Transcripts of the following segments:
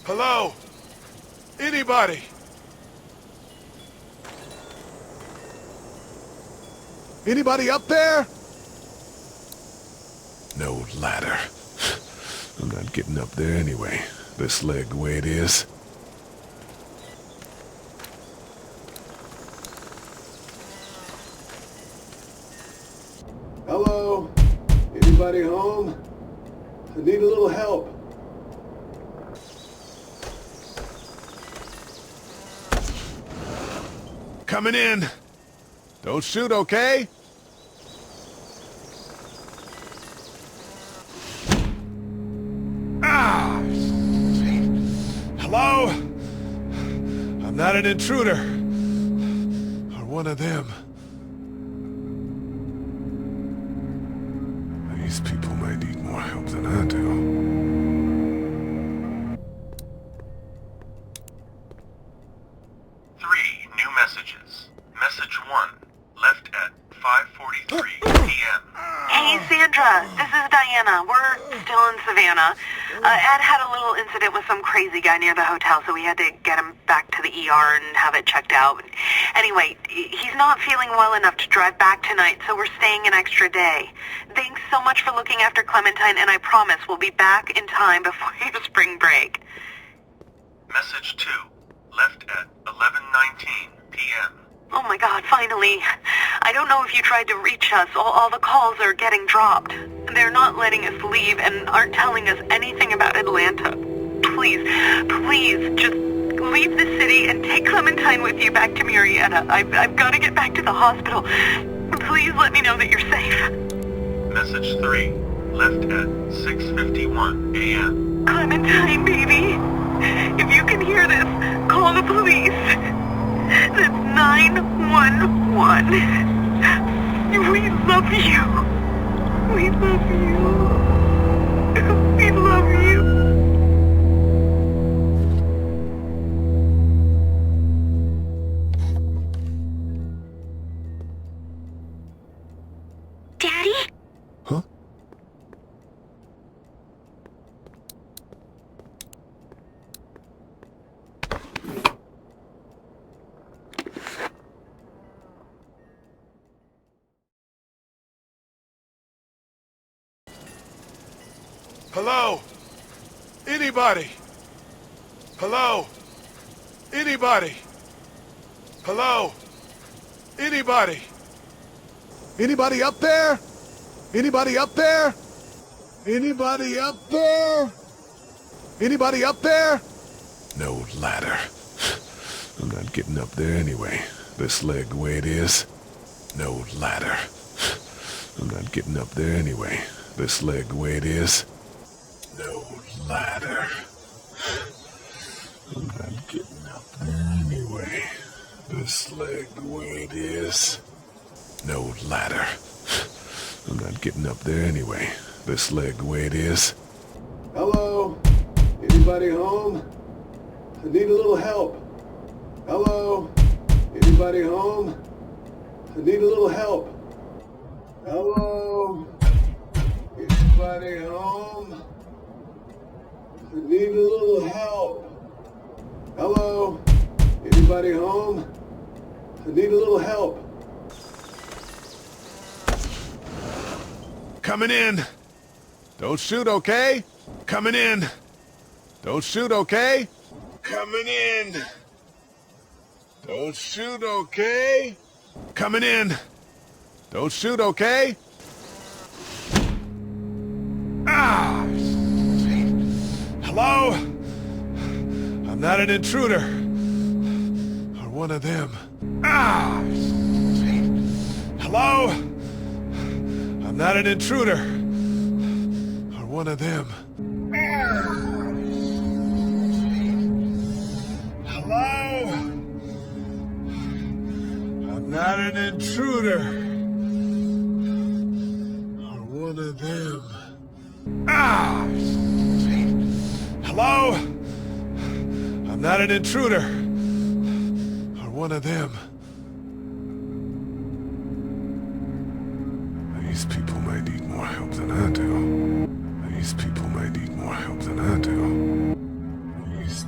Hello? Anybody? Anybody up there? No ladder. I'm not getting up there anyway. This leg the way it is. Hello? Anybody home? I need a little help. Coming in. Don't shoot, okay? Ah! Hello? I'm not an intruder. Or one of them. These people might need more help than I do. Messages. Message 1, left at 5:43 p.m. Hey, Sandra. This is Diana. We're still in Savannah. Ed had a little incident with some crazy guy near the hotel, so we had to get him back to the ER and have it checked out. Anyway, he's not feeling well enough to drive back tonight, so we're staying an extra day. Thanks so much for looking after Clementine, and I promise we'll be back in time before your spring break. Message 2, left at 11:19 p.m. Oh my God, finally. I don't know if you tried to reach us. All the calls are getting dropped. They're not letting us leave and aren't telling us anything about Atlanta. Please, just leave the city and take Clementine with you back to Murrieta. I've got to get back to the hospital. Please let me know that you're safe. Message 3, left at 6:51 a.m. Clementine, baby. If you can hear this, call the police. That's 911. We love you. We love you. We love you. Daddy? Huh? Hello? Anybody? Hello? Anybody? Hello? Anybody? Anybody up there? Anybody up there? Anybody up there? Anybody up there? No ladder. I'm not getting up there anyway. This leg the way it is. No ladder. I'm not getting up there anyway. This leg the way it is. No ladder. I'm not getting up there anyway. This leg the way it is. No ladder. I'm not getting up there anyway. This leg the way it is. Hello? Anybody home? I need a little help. Hello? Anybody home? I need a little help. Hello? Anybody home? I need a little help. Hello? Anybody home? I need a little help. Coming in. Don't shoot, okay? Coming in. Don't shoot, okay? Coming in. Don't shoot, okay? Coming in. Don't shoot, okay? Ah! Hello? I'm not an intruder. Or one of them. Ah! Hello? I'm not an intruder. Or one of them. Hello? I'm not an intruder. Or one of them. Ah! Hello? I'm not an intruder. Or one of them. These people might need more help than I do. These people might need more help than I do. These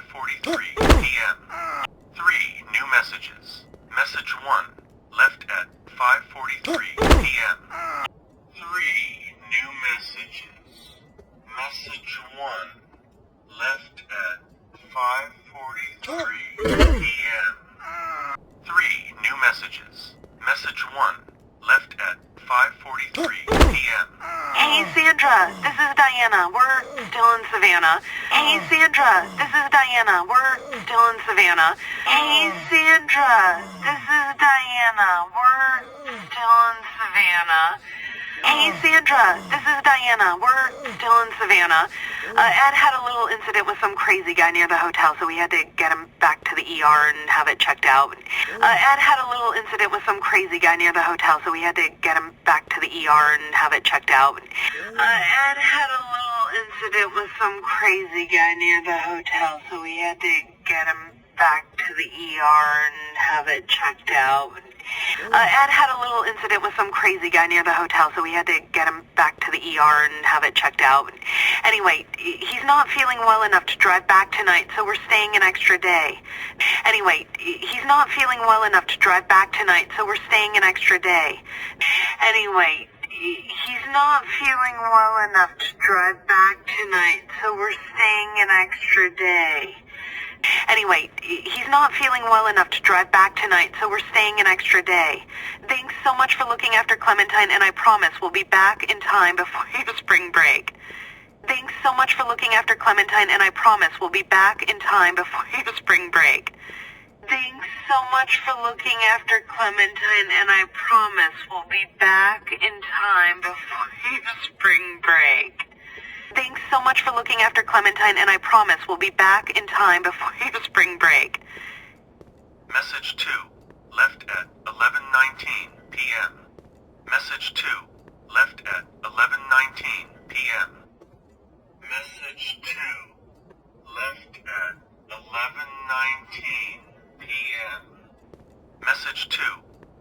5:43 p.m. 3 new messages. Message 1, left at 5:43 p.m. 3 new messages. Message 1, left at 5:43 p.m. 3 new messages. Message 1, left at 5:43 p.m. Hey, Sandra, this is Diana. We're still in Savannah. Hey, Sandra, this is Diana. We're still in Savannah. Hey, Sandra, this is Diana. We're still in Savannah. Hey, Sandra, this is Diana. We're still in Savannah. Ed had a little incident with some crazy guy near the hotel, so we had to get him back to the ER and have it checked out. Ed had a little incident with some crazy guy near the hotel, so we had to get him back to the ER and have it checked out. Ed had a little incident with some crazy guy near the hotel, so we had to get him back to the ER and have it checked out. Ed had a little incident with some crazy guy near the hotel, so we had to get him back to the ER and have it checked out. Anyway, he's not feeling well enough to drive back tonight, so we're staying an extra day. Anyway, he's not feeling well enough to drive back tonight, so we're staying an extra day. Anyway, he's not feeling well enough to drive back tonight, so we're staying an extra day. Anyway, he's not feeling well enough to drive back tonight, so we're staying an extra day. Thanks so much for looking after Clementine, and I promise we'll be back in time before your spring break. Thanks so much for looking after Clementine, and I promise we'll be back in time before your spring break. Thanks so much for looking after Clementine, and I promise we'll be back in time before your spring break. Thanks so much for looking after Clementine, and I promise we'll be back in time before your spring break. Message 2, left at 11:19 p.m. Message 2, left at 11:19 p.m. Message 2, left at 11:19 p.m. Message 2,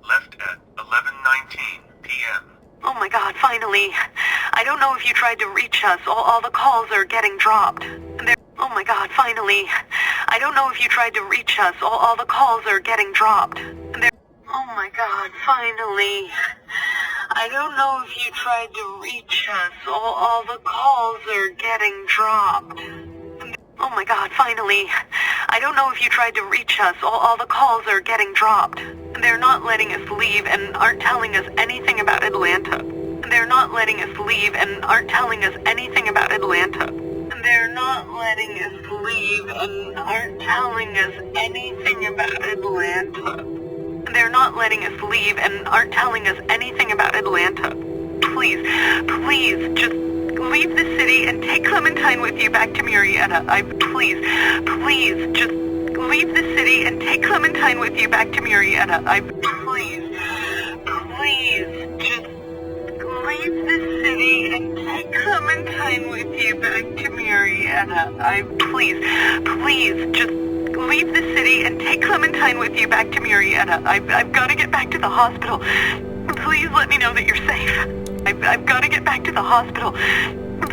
left at 11:19 p.m. Oh my God, finally. I don't know if you tried to reach us. All the calls are getting dropped. Oh my God, finally. I don't know if you tried to reach us. All the calls are getting dropped. Oh my God, finally. I don't know if you tried to reach us. All the calls are getting dropped. Oh my God, finally. I don't know if you tried to reach us. All the calls are getting dropped. They're not letting us leave and aren't telling us anything about Atlanta. They're not letting us leave and aren't telling us anything about Atlanta. They're not letting us leave and aren't telling us anything about Atlanta. They're not letting us leave and aren't telling us anything about Atlanta. Please, please, just leave the city and take Clementine with you back to Murrieta. Please, just leave the city and take Clementine with you back to Murrieta. Please, just leave the city and take Clementine with you back to Murrieta. Please, just leave the city and take Clementine with you back to Murrieta. I've got to get back to the hospital. Please let me know that you're safe. I've got to get back to the hospital.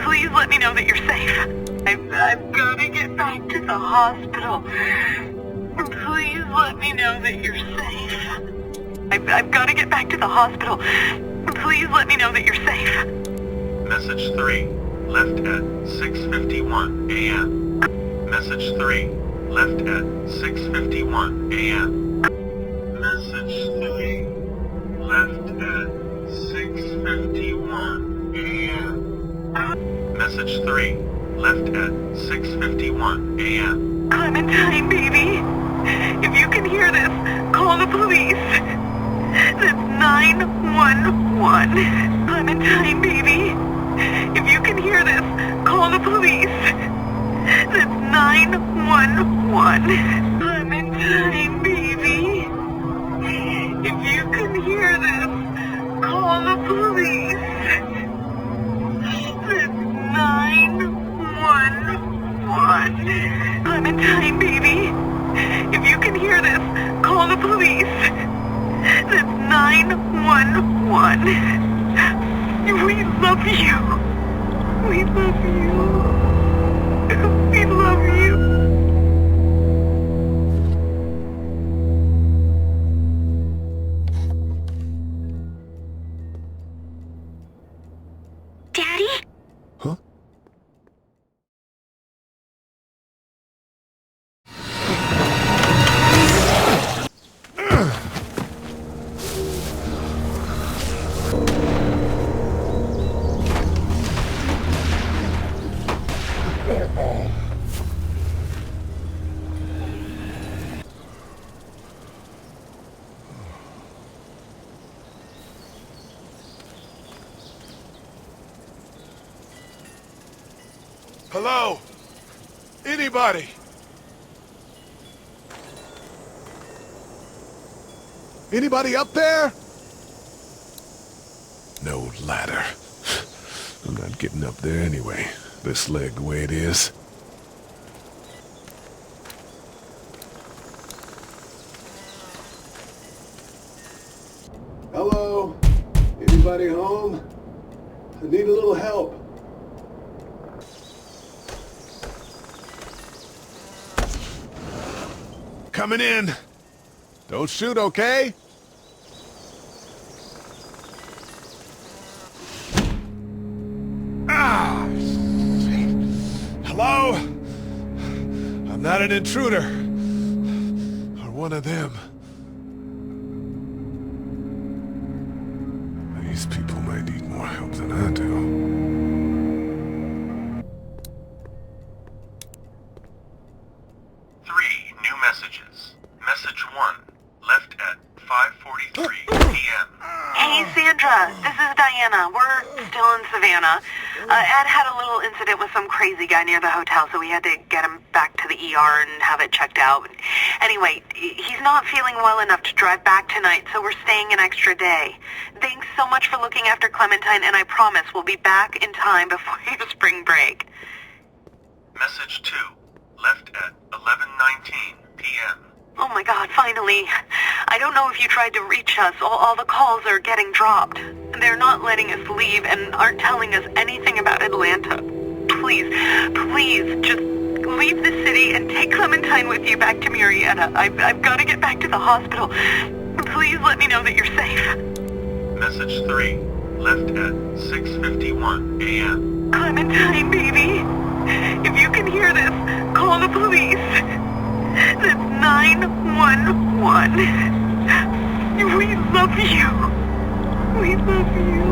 Please let me know that you're safe. I've got to get back to the hospital. Please let me know that you're safe. I've got to get back to the hospital. Please let me know that you're safe. Message 3, left at 6:51 a.m. Message 3, left at 6:51 a.m. Message 3, left at 6:51 a.m. Message 3, left at 6:51 a.m. Clementine, baby. If you can hear this, call the police. That's 911. Clementine, baby. If you can hear this, call the police. That's 911. Clementine, baby. If you can hear this, call the police. That's 911. Clementine, baby. If you can hear this, call the police. That's 911. We love you. We love you. We love you. Hello? Anybody? Anybody up there? No ladder. I'm not getting up there anyway. This leg the way it is. Hello? Anybody home? I need a little help. Coming in. Don't shoot, okay? Ah! Hello? I'm not an intruder. Or one of them. These people might need more help than I do. Messages. Message 1, left at 5:43 p.m. Hey, Sandra, this is Diana. We're still in Savannah. Ed had a little incident with some crazy guy near the hotel, so we had to get him back to the ER and have it checked out. Anyway, he's not feeling well enough to drive back tonight, so we're staying an extra day. Thanks so much for looking after Clementine, and I promise we'll be back in time before your spring break. Message 2, left at 11:19 p.m. Oh my God, finally. I don't know if you tried to reach us. All the calls are getting dropped. They're not letting us leave and aren't telling us anything about Atlanta. Please, just leave the city and take Clementine with you back to Murrieta. I've got to get back to the hospital. Please let me know that you're safe. Message 3, left at 6:51 a.m. Clementine, baby. If you can hear this, call the police. That's 911. We love you. We love you.